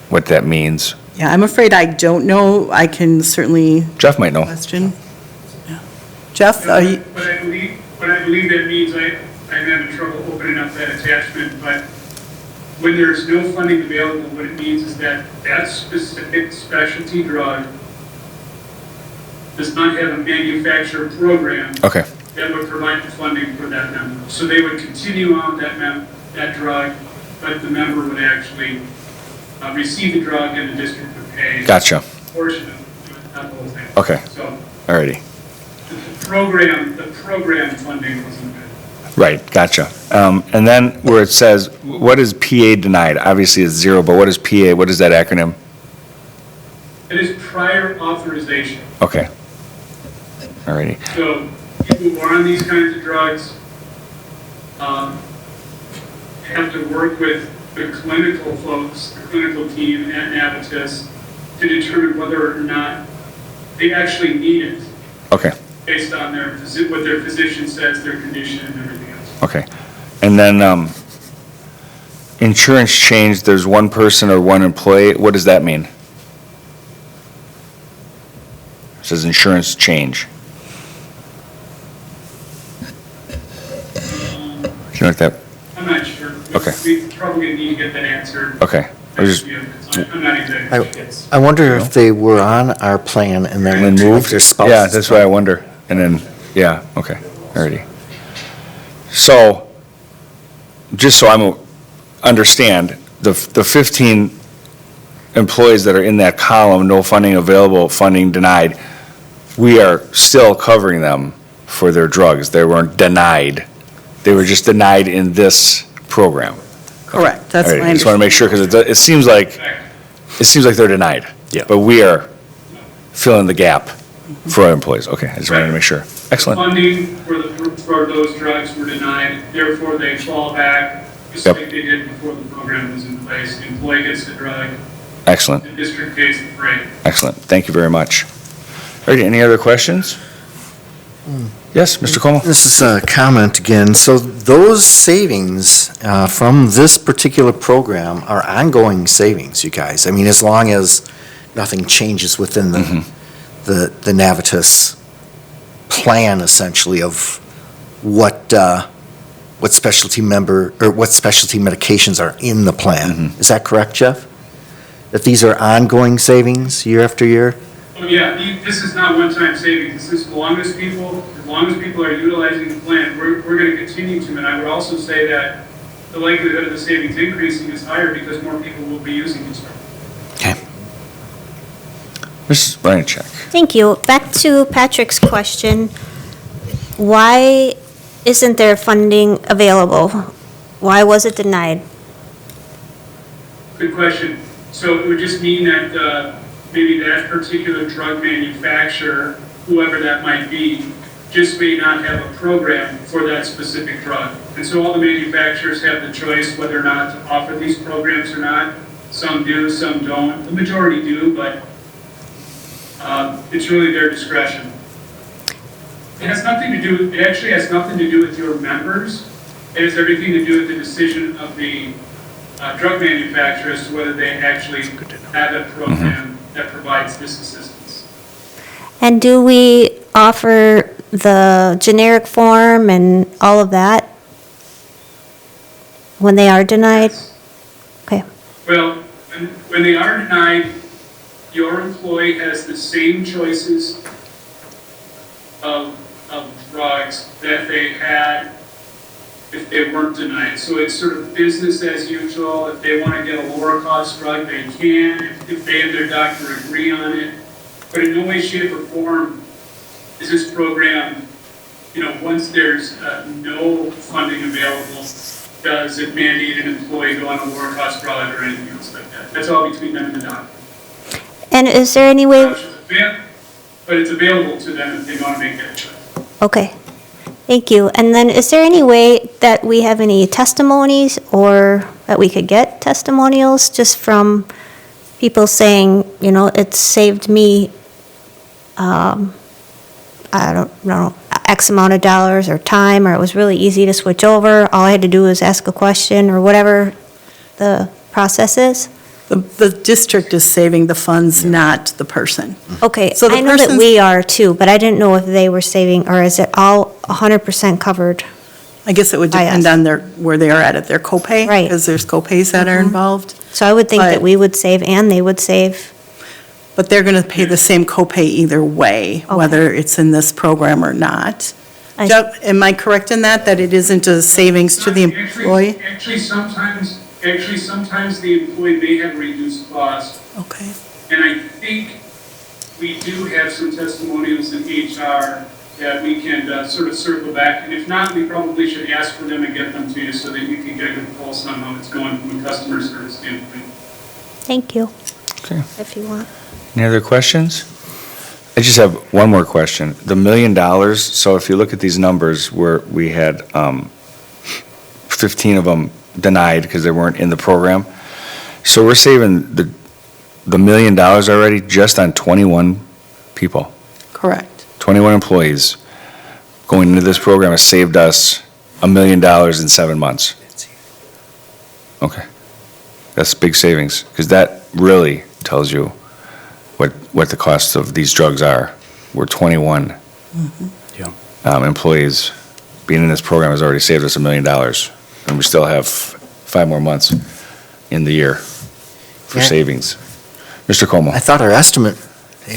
what that means. Yeah, I'm afraid I don't know. I can certainly Jeff might know. question. Yeah. Jeff, are you? What I believe that means, I'm having trouble opening up that attachment, but when there's no funding available, what it means is that that specific specialty drug does not have a manufacturer program Okay, that would provide the funding for that member. So they would continue on that drug, but the member would actually receive the drug and the district would pay gotcha. a portion of it, not the whole thing. Okay, So alrighty. the program funding wasn't good. Right, gotcha. And then where it says, what is PA denied? Obviously it's zero, but what is PA? What is that acronym? It is prior authorization. Okay. Alrighty. So people who are on these kinds of drugs have to work with the clinical folks, the clinical team at Navitas to determine whether or not they actually need it Okay, based on what their physician says, their condition and everything else. okay. And then, insurance change, there's one person or one employee. What does that mean? It says insurance change. Do you know what that? I'm not sure. Okay. We probably need to get that answered. Okay. I was just, I'm not exactly sure. I wonder if they were on our plan and then and then moved? their spouses. Yeah, that's what I wonder. And then, yeah, okay, alrighty. So, just so I understand, the 15 employees that are in that column, no funding available, funding denied, we are still covering them for their drugs. They weren't denied. They were just denied in this program. Correct, that's All right, my I just want to make sure, because it seems like they're denied. Yeah. But we are filling the gap for our employees. Okay, I just wanted to make sure. Excellent. Funding for those drugs were denied, therefore they fall back, just Yep. like they did before the program was in place. The employee gets the drug, Excellent, the district pays the freight. excellent. Thank you very much. All right, any other questions? Yes, Mr. Como? This is a comment again. So those savings from this particular program are ongoing savings, you guys. I mean, as long as nothing changes within the Navitas plan, essentially, of what specialty what specialty medications are in the plan. Is that correct, Jeff? That these are ongoing savings year after year? Oh, yeah, this is not one-time savings. This is as long as people are utilizing the plan, we're going to continue to. And I would also say that the likelihood of the savings increasing is higher because more people will be using this drug. Okay. Mrs. Bryancheck. Thank you. Back to Patrick's question. Why isn't there funding available? Why was it denied? Good question. So it would just mean that maybe that particular drug manufacturer, whoever that might be, just may not have a program for that specific drug. And so all the manufacturers have the choice whether or not to offer these programs or not. Some do, some don't. The majority do, but it's really their discretion. It has nothing to do, it actually has nothing to do with your members. It has everything to do with the decision of the drug manufacturer as to whether they actually have a program that provides this assistance. And do we offer the generic form and all of that when they are denied? Okay. Well, when they are denied, your employee has the same choices of drugs that they had if they weren't denied. So it's sort of business as usual. If they want to get a lower cost drug, they can, if they and their doctor agree on it. But in no way, shape, or form is this program, once there's no funding available, does it mandate an employee go on a lower cost drug or anything else like that. That's all between them and the doctor. And is there any way, But it's available to them if they want to make that choice. okay, thank you. And then is there any way that we have any testimonies or that we could get testimonials just from people saying, it saved me, I don't know, X amount of dollars or time, or it was really easy to switch over. All I had to do was ask a question or whatever the process is? The district is saving the funds, not the person. Okay, So the I know that person's- we are too, but I didn't know if they were saving, or is it all 100% covered? I guess it would By depend us. on where they are at their copay. Right. Because there's copays that are involved. So I would think that But- we would save and they would save. But they're going to pay the same copay either way, Okay. whether it's in this program or not. I- Jeff, am I correct in that it isn't a savings to the employee? Actually, sometimes the employee may have reduced cost. Okay. And I think we do have some testimonials in HR that we can sort of circle back. And if not, we probably should ask for them and get them to you so that you can get a good pulse on how it's going from a customer service standpoint. Thank you. Okay. If you want. Any other questions? I just have one more question. The $1 million, so if you look at these numbers where we had 15 of them denied because they weren't in the program. So we're saving the $1 million already just on 21 people. Correct. 21 employees going into this program has saved us $1 million in 7 months. Okay. That's big savings, because that really tells you what the costs of these drugs are. We're 21 employees. Being in this program has already saved us $1 million, and we still have 5 more months in the year for Yeah. savings. Mr. Como? I thought our estimate,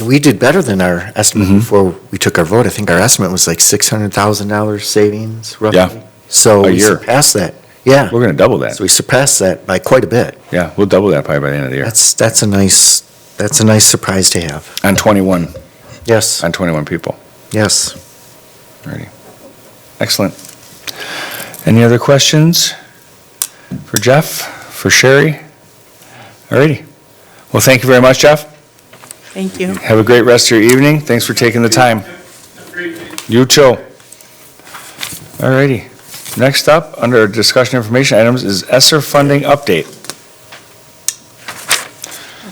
we did better than our estimate before we took our vote. I think our estimate was like $600,000 savings roughly. Yeah. So A we year. surpassed that. Yeah. We're going to double that. So we surpassed that by quite a bit. Yeah, we'll double that probably by the end of the year. That's a nice surprise to have. On 21, Yes, on 21 people. yes. Alrighty. Excellent. Any other questions for Jeff, for Sherry? Alrighty. Well, thank you very much, Jeff. Thank you. Have a great rest of your evening. Thanks for taking the time. Have a great day. You too. Alrighty. Next up, under discussion information items, is ESSER funding update.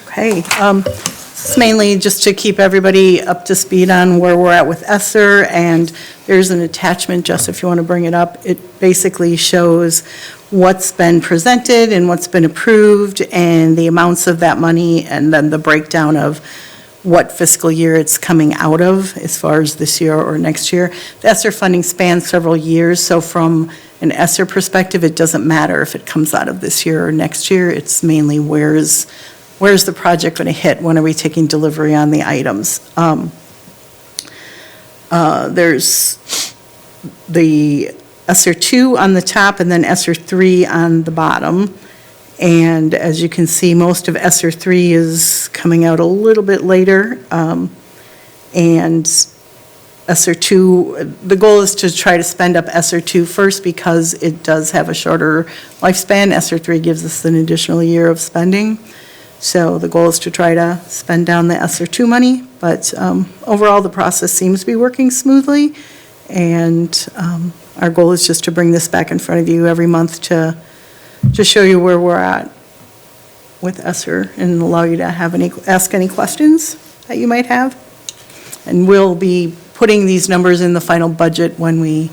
Okay, this is mainly just to keep everybody up to speed on where we're at with ESSER, and there's an attachment, just if you want to bring it up. It basically shows what's been presented and what's been approved, and the amounts of that money, and then the breakdown of what fiscal year it's coming out of, as far as this year or next year. The ESSER funding spans several years, so from an ESSER perspective, it doesn't matter if it comes out of this year or next year. It's mainly where's the project going to hit? When are we taking delivery on the items? There's the ESSER 2 on the top and then ESSER 3 on the bottom. And as you can see, most of ESSER 3 is coming out a little bit later. And ESSER 2, the goal is to try to spend up ESSER 2 first because it does have a shorter lifespan. ESSER 3 gives us an additional year of spending. So the goal is to try to spend down the ESSER 2 money, but overall, the process seems to be working smoothly. And our goal is just to bring this back in front of you every month to show you where we're at with ESSER and allow you to ask any questions that you might have. And we'll be putting these numbers in the final budget when we,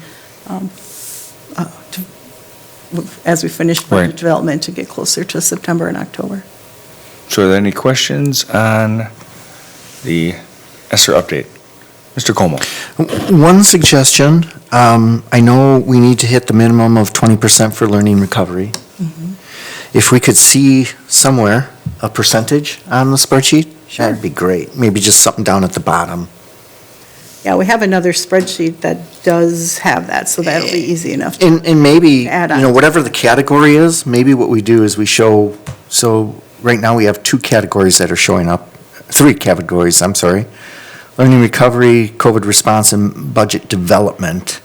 as we finish budget Right. development to get closer to September and October. So are there any questions on the ESSER update? Mr. Como? One suggestion, I know we need to hit the minimum of 20% for learning recovery. If we could see somewhere a percentage on the spreadsheet, that'd be great. Maybe just something down at the bottom. Yeah, we have another spreadsheet that does have that, so that'll be easy enough to And maybe, add you on. know, whatever the category is, maybe what we do is we show, so right now we have 2 categories that are showing up, 3 categories, I'm sorry. Learning recovery, COVID response, and budget development.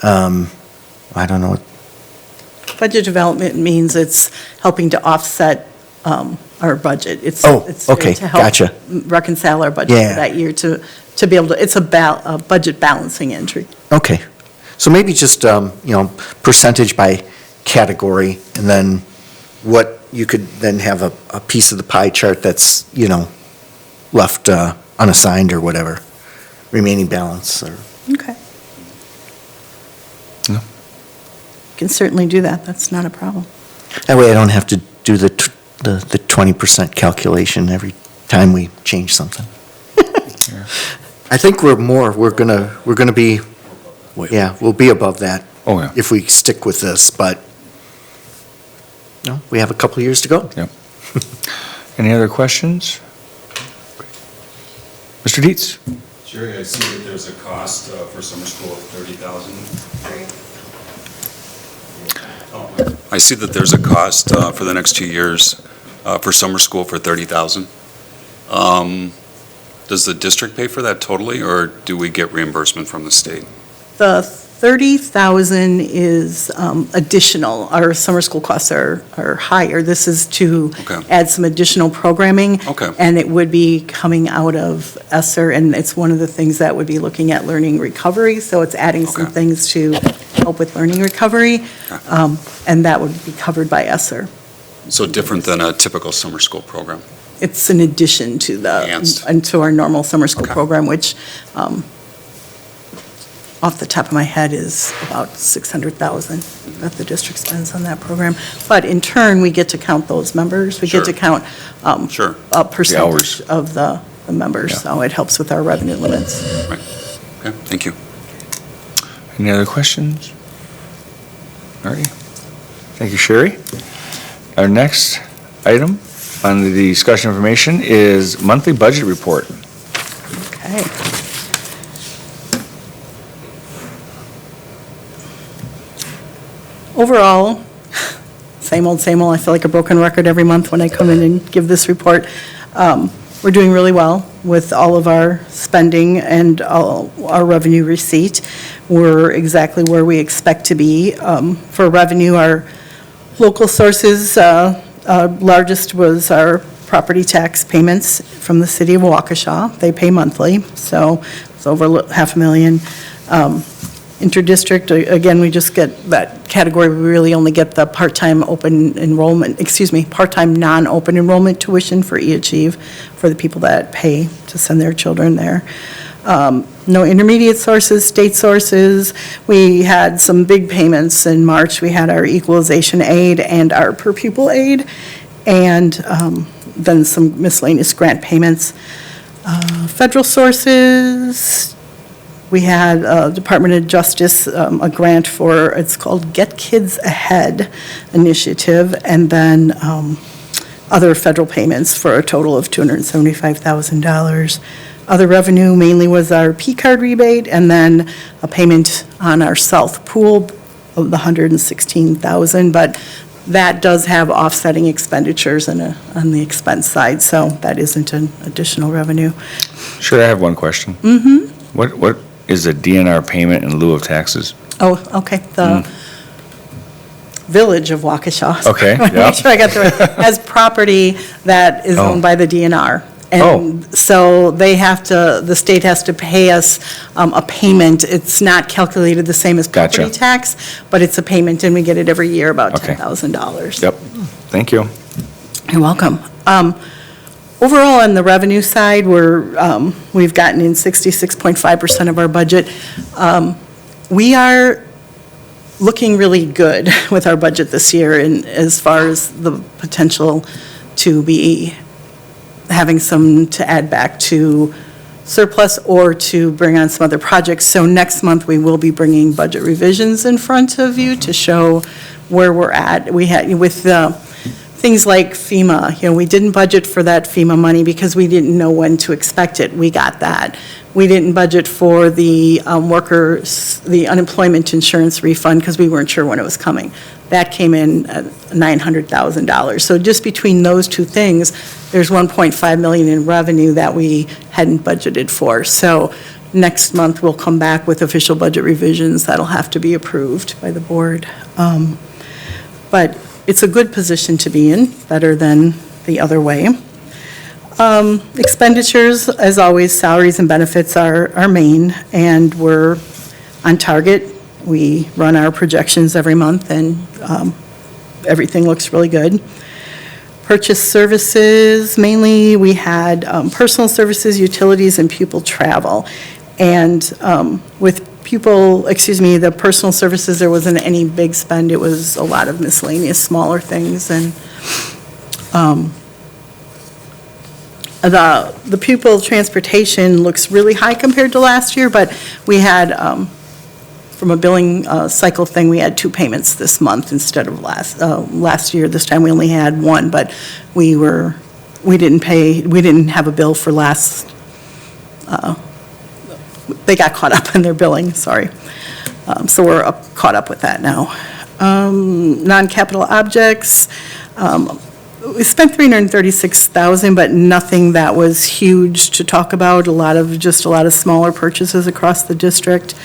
I don't know. Budget development means it's helping to offset our budget. It's Oh, it's there okay, to help gotcha. reconcile our budget Yeah. for that year to be able to, it's a budget balancing entry. Okay. So maybe just, percentage by category, and then what you could then have a piece of the pie chart that's, left unassigned or whatever, remaining balance or. Okay. No. Can certainly do that. That's not a problem. That way I don't have to do the 20% calculation every time we change something. I think we're gonna be, we'll be above that. Oh, yeah. If we stick with this, but, we have a couple of years to go. Yep. Any other questions? Mr. Dietz? Jerry, I see that there's a cost for summer school of $30,000. I see that there's a cost for the next 2 years for summer school for $30,000. Does the district pay for that totally, or do we get reimbursement from the state? The 30,000 is additional. Our summer school costs are higher. This is to Okay. add some additional programming. Okay. And it would be coming out of ESSER, and it's one of the things that would be looking at learning recovery. So it's adding some Okay. things to help with learning recovery, and that would be covered by ESSER. So different than a typical summer school program? It's an addition to Enhanced. and to our normal summer school Okay. program, which, off the top of my head, is about 600,000 that the district spends on that program. But in turn, we get to count those members. We get to Sure. count Sure. a percentage hours. of the members, Yeah. so it helps with our revenue limits. Right. Okay, thank you. Any other questions? All right. Thank you, Sherry. Our next item on the discussion information is monthly budget report. Okay. Overall, same old, same old. I feel like a broken record every month when I come in and give this report. We're doing really well with all of our spending and all our revenue receipt. We're exactly where we expect to be. For revenue, our local sources, largest was our property tax payments from the city of Waukesha. They pay monthly, so it's over $500,000. Interdistrict, again, we just get that category, we really only get the part-time part-time non-open enrollment tuition for eAchieve for the people that pay to send their children there. No intermediate sources, state sources. We had some big payments in March. We had our equalization aid and our per pupil aid, and then some miscellaneous grant payments. Federal sources, we had Department of Justice, a grant for, it's called Get Kids Ahead Initiative, and then other federal payments for a total of $275,000. Other revenue mainly was our P-card rebate, and then a payment on our South Pool of the $116,000, but that does have offsetting expenditures on the expense side, so that isn't an additional revenue. Should I have one question? Mm-hmm. What is a DNR payment in lieu of taxes? Oh, okay, the Village of Waukesha. Okay, I want to yeah. make sure I got the right, has property that is Oh. owned by the DNR. Oh. And so they have to, the state has to pay us a payment. It's not calculated the same as property Gotcha. tax, but it's a payment, and we get it every year, about Okay. $10,000. Yep, thank you. You're welcome. Overall, on the revenue side, we've gotten in 66.5% of our budget. We are looking really good with our budget this year, and as far as the potential to be having some to add back to surplus or to bring on some other projects. So next month, we will be bringing budget revisions in front of you to show where we're at. We had, with things like FEMA, we didn't budget for that FEMA money because we didn't know when to expect it. We got that. We didn't budget for the workers, the unemployment insurance refund, because we weren't sure when it was coming. That came in at $900,000. So just between those two things, there's $1.5 million in revenue that we hadn't budgeted for. So next month, we'll come back with official budget revisions that'll have to be approved by the board. But it's a good position to be in, better than the other way. Expenditures, as always, salaries and benefits are our main, and we're on target. We run our projections every month, and everything looks really good. Purchase services, mainly we had personal services, utilities, and pupil travel. And with the personal services, there wasn't any big spend. It was a lot of miscellaneous smaller things. And the pupil transportation looks really high compared to last year, but we had, from a billing cycle thing, we had 2 payments this month instead of last year. This time we only had 1, but we didn't have a bill for last, they got caught up in their billing, sorry. So we're caught up with that now. Non-capital objects, we spent $336,000, but nothing that was huge to talk about. Just a lot of smaller purchases across the district.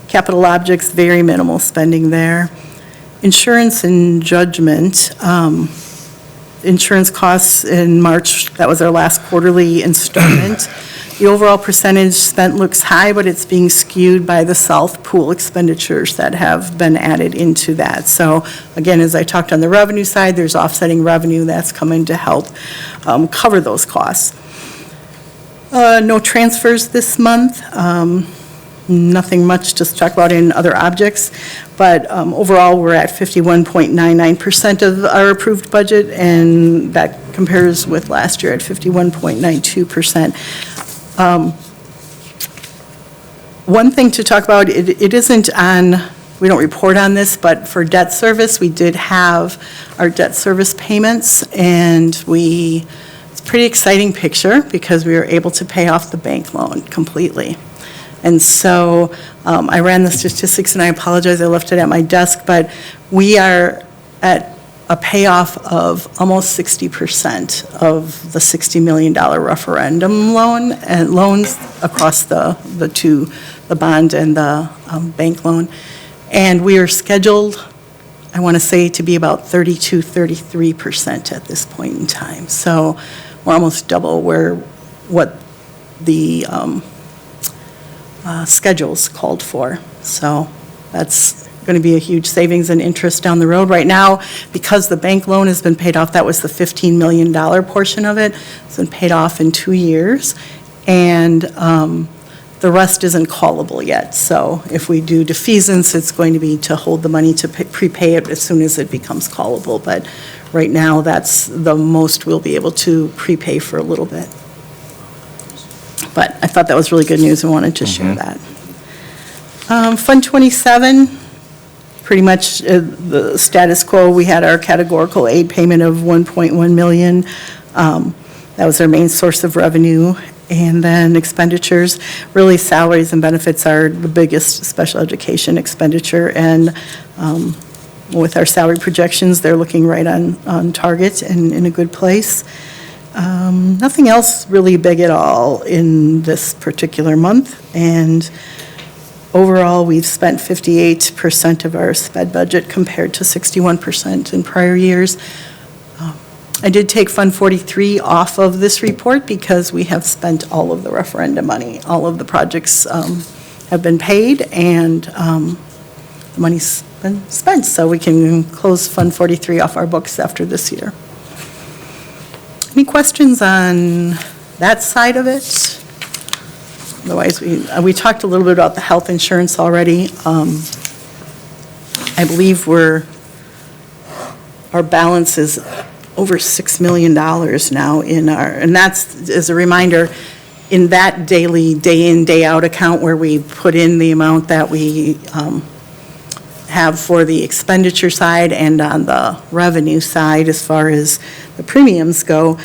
Capital objects, very minimal spending there. Insurance and judgment. Insurance costs in March, that was our last quarterly installment. The overall percentage spent looks high, but it's being skewed by the South Pool expenditures that have been added into that. So again, as I talked on the revenue side, there's offsetting revenue that's coming to help cover those costs. No transfers this month. Nothing much to talk about in other objects, but overall, we're at 51.99% of our approved budget, and that compares with last year at 51.92%. One thing to talk about, it isn't on, we don't report on this, but for debt service, we did have our debt service payments, and it's a pretty exciting picture because we were able to pay off the bank loan completely. And so I ran the statistics, and I apologize, I left it at my desk, but we are at a payoff of almost 60% of the $60 million referendum loan and loans across the two, the bond and the bank loan. And we are scheduled, I want to say, to be about 32, 33% at this point in time. So we're almost double what the schedules called for. So that's going to be a huge savings and interest down the road. Right now, because the bank loan has been paid off, that was the $15 million portion of it. It's been paid off in 2 years, and the rest isn't callable yet. So if we do defeasance, it's going to be to hold the money to prepay it as soon as it becomes callable. But right now, that's the most we'll be able to prepay for a little bit. But I thought that was really good news and wanted to share that. Fund 27, pretty much the status quo. We had our categorical aid payment of $1.1 million. That was our main source of revenue. And then expenditures, really salaries and benefits are the biggest special education expenditure. And with our salary projections, they're looking right on target and in a good place. Nothing else really big at all in this particular month. And overall, we've spent 58% of our sped budget compared to 61% in prior years. I did take Fund 43 off of this report because we have spent all of the referendum money. All of the projects have been paid, and the money's been spent, so we can close Fund 43 off our books after this year. Any questions on that side of it? Otherwise, we talked a little bit about the health insurance already. I believe our balance is over $6 million now in our, and that's, as a reminder, in that daily, day in, day out account where we put in the amount that we have for the expenditure side and on the revenue side as far as the premiums go.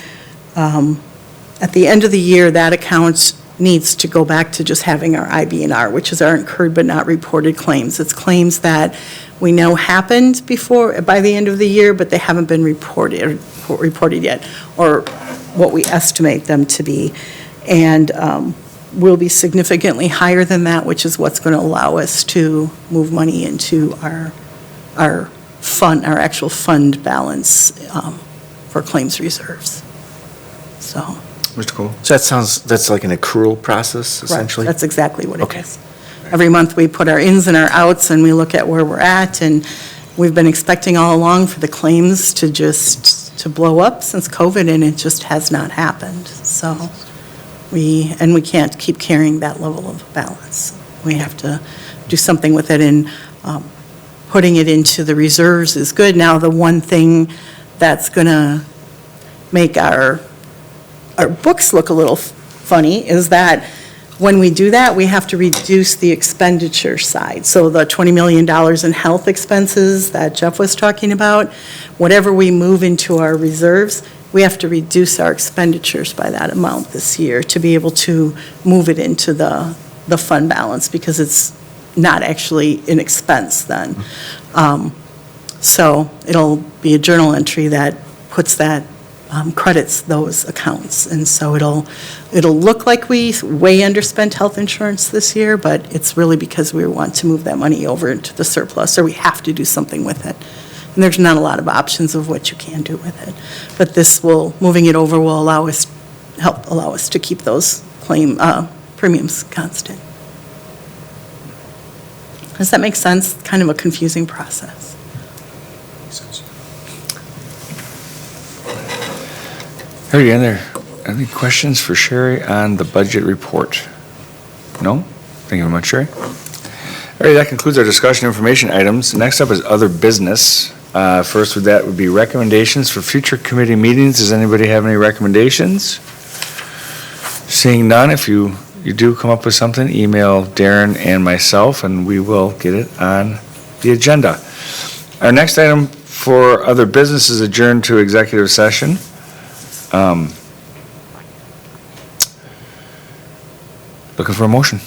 At the end of the year, that account needs to go back to just having our IBNR, which is our incurred but not reported claims. It's claims that we know happened before, by the end of the year, but they haven't been reported yet, or what we estimate them to be. And will be significantly higher than that, which is what's going to allow us to move money into our fund, our actual fund balance for claims reserves. So. Mr. Cole? So that's like an accrual process, essentially? Right, that's exactly what it Okay. is. Every month, we put our ins and our outs, and we look at where we're at, and we've been expecting all along for the claims to blow up since COVID, and it just has not happened. So we can't keep carrying that level of balance. We have to do something with it, and putting it into the reserves is good. Now, the one thing that's going to make our books look a little funny is that when we do that, we have to reduce the expenditure side. So the $20 million in health expenses that Jeff was talking about, whatever we move into our reserves, we have to reduce our expenditures by that amount this year to be able to move it into the fund balance, because it's not actually an expense then. So it'll be a journal entry that puts that, credits those accounts. And so it'll look like we way underspent health insurance this year, but it's really because we want to move that money over into the surplus, or we have to do something with it. And there's not a lot of options of what you can do with it. But moving it over will help allow us to keep those premiums constant. Does that make sense? Kind of a confusing process. Are there any questions for Sherry on the budget report? No? Thank you very much, Sherry. All right, that concludes our discussion information items. Next up is other business. First with that would be recommendations for future committee meetings. Does anybody have any recommendations? Seeing none, if you do come up with something, email Darren and myself, and we will get it on the agenda. Our next item for other business is adjourned to executive session. Looking for a motion.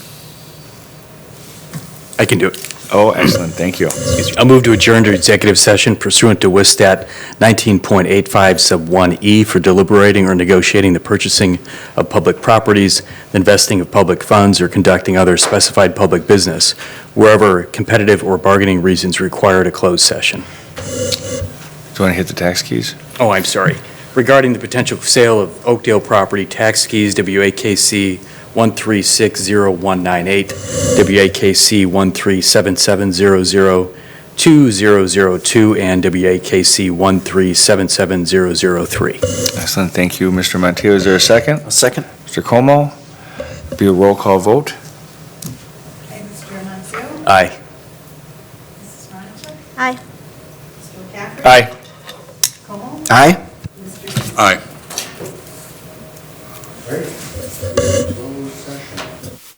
I can do it. Oh, excellent, thank you. I'll move to adjourn to executive session pursuant to WSStat 19.85 sub 1E for deliberating or negotiating the purchasing of public properties, the investing of public funds, or conducting other specified public business, wherever competitive or bargaining reasons require a closed session. Do you want to hit the tax keys? Oh, I'm sorry. Regarding the potential sale of Oakdale property, tax keys WAKC 1360198, WAKC 13770020002, and WAKC 1377003. Excellent, thank you, Mr. Montiel. Is there a second? A second? Mr. Como? Be a roll call vote. Okay, Mr. Amancio? Aye. Mrs. Ronichek? Aye. Mr. McCaffrey? Aye. Como? Aye? Mr. Aye.